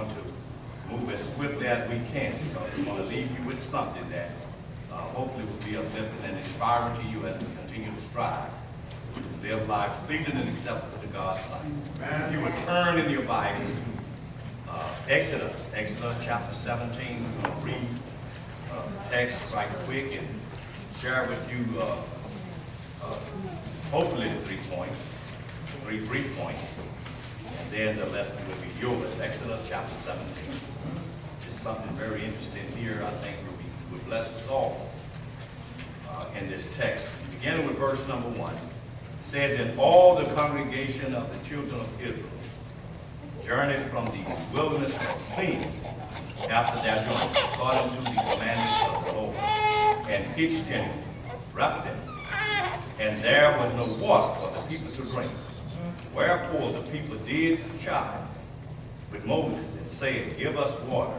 going to move as swiftly as we can, because we want to leave you with something that hopefully will be uplifting and inspiring to you as we continue to strive to live lives pleasing and acceptable to God's sight. If you would turn in your Bible to Exodus chapter 17, we'll read the text right quick and share with you hopefully the 3 brief points, and then the lesson will be yours. Exodus chapter 17. It's something very interesting here, I think will bless us all in this text. Beginning with verse number 1. It says, "And all the congregation of the children of Israel journeyed from the wilderness of Sin after their journey, according to the commandments of the Lord, and pitched in Rephidim. And there was no water for the people to drink. Wherefore the people did chide with Moses, and said, Give us water,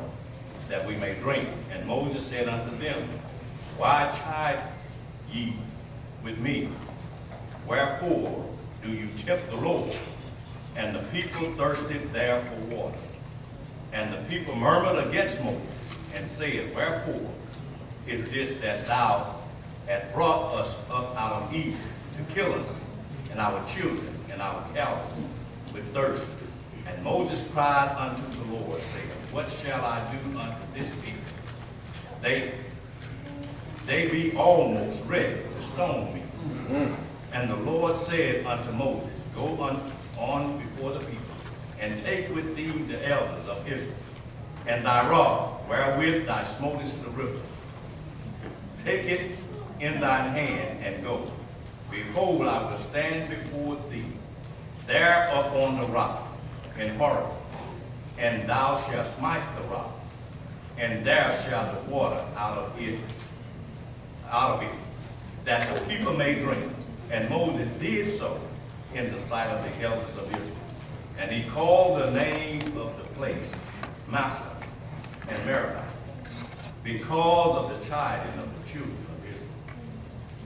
that we may drink. And Moses said unto them, Why chide ye with me? Wherefore do you tempt the Lord? And the people thirsted there for water. And the people murmured against Moses, and said, Wherefore is this that thou hast brought us up out of Egypt to kill us, and our children, and our cattle with thirst? And Moses cried unto the Lord, saying, What shall I do unto this people? They be almost ready to stone me. And the Lord said unto Moses, Go on before the people, and take with thee the elders of Israel, and thy rod, wherewith thou smotest the river. Take it in thine hand, and go. Behold, I will stand before thee there upon the rock in Horeb, and thou shalt smite the rock, and there shall the water out of it, that the people may drink. And Moses did so in the sight of the elders of Israel. And he called the name of the place Massah and Meribah, because of the chiding of the children of Israel,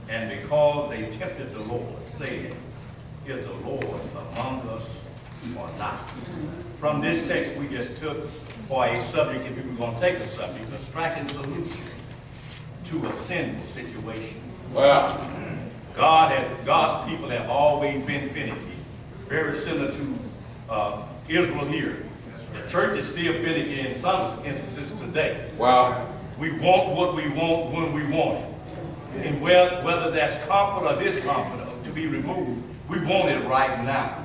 and because they tempted the Lord, saying, Is the Lord among us or not? From this text we just took for a subject, if we were going to take a subject, a striking solution to a sinful situation. Wow. God's people have always been finicky, very similar to Israel here. The church is still finicky in some instances today. Wow. We want what we want when we want it. And whether that's comfort or discomfort to be removed, we want it right now.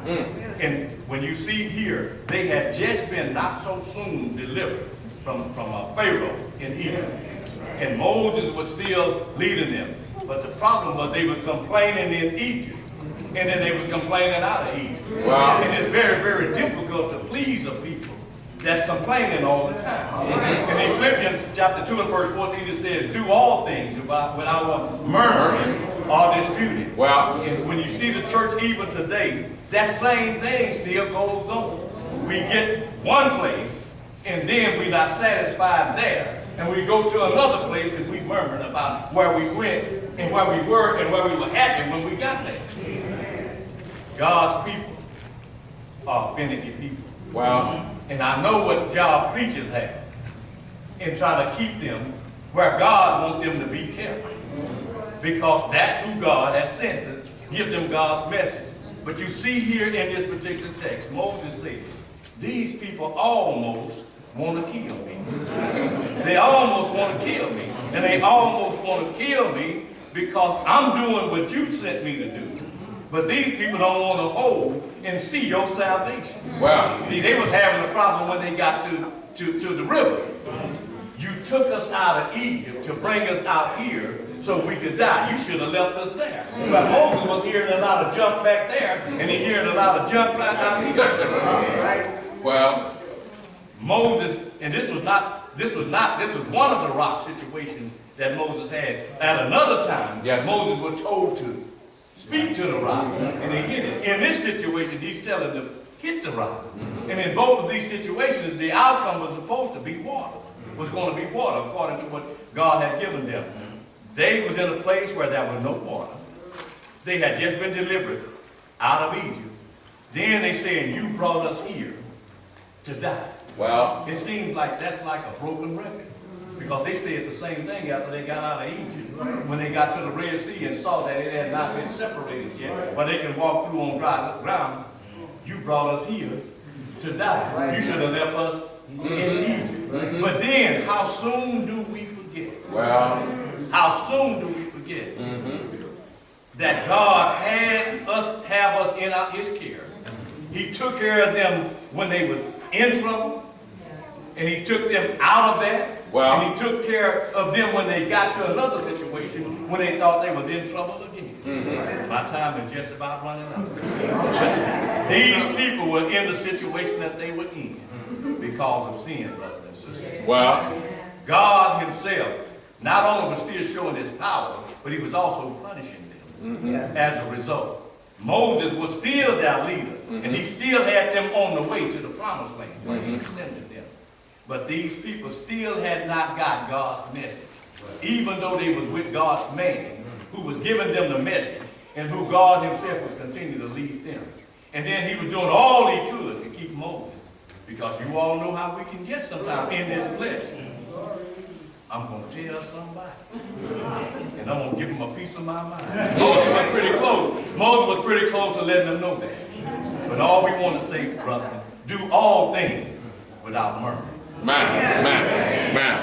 And when you see here, they had just been not so soon delivered from Pharaoh in Egypt. And Moses was still leading them. But the problem was they was complaining in Egypt. And then they was complaining out of Egypt. Wow. And it's very, very difficult to please the people that's complaining all the time. And in Philippians chapter 2 and verse 14 it says, Do all things without murmuring or disputing. Wow. And when you see the church even today, that same thing still goes on. We get one place, and then we're not satisfied there. And we go to another place and we murmuring about where we went and where we were and where we were happy when we got there. God's people are finicky people. Wow. And I know what job preachers have in trying to keep them where God wants them to be careful. Because that's who God has sent to give them God's message. But you see here in this particular text, Moses said, these people almost want to kill me. They almost want to kill me. And they almost want to kill me because I'm doing what you sent me to do. But these people don't want to hold and see your salvation. Wow. See, they was having a problem when they got to the river. You took us out of Egypt to bring us out here so we could die. You should have left us there. But Moses was hearing a lot of junk back there, and he hearing a lot of junk back out here. Well, Moses, and this was one of the rock situations that Moses had. At another time, yes, Moses was told to speak to the rock, and they hit it. In this situation, he's telling them, hit the rock. And in both of these situations, the outcome was supposed to be water. Was going to be water, according to what God had given them. They was in a place where there was no water. They had just been delivered out of Egypt. Then they said, you brought us here to die. Well, It seems like that's like a broken record. Because they said the same thing after they got out of Egypt. When they got to the Red Sea and saw that it had not been separated yet, but they can walk through on dry ground. You brought us here to die. You should have left us in Egypt. But then, how soon do we forget? well, How soon do we forget that God had us have us in His care? He took care of them when they was in trouble, and He took them out of that. Well, and He took care of them when they got to another situation when they thought they was in trouble again. My time is just about running out. But these people were in the situation that they were in because of sin, brothers and sisters. well, God Himself not only was still showing His power, but He was also punishing them as a result. Moses was still their leader, and he still had them on the way to the promised land where He extended them. But these people still had not got God's message, even though they was with God's man, who was giving them the message, and who God Himself was continuing to lead them. And then He was doing all He could to keep Moses, because you all know how we can get sometimes in this flesh. I'm going to tell somebody, and I'm going to give them a piece of my mind. Moses was pretty close. Moses was pretty close to letting them know that. But all we want to say, brothers, do all things without murmuring. man.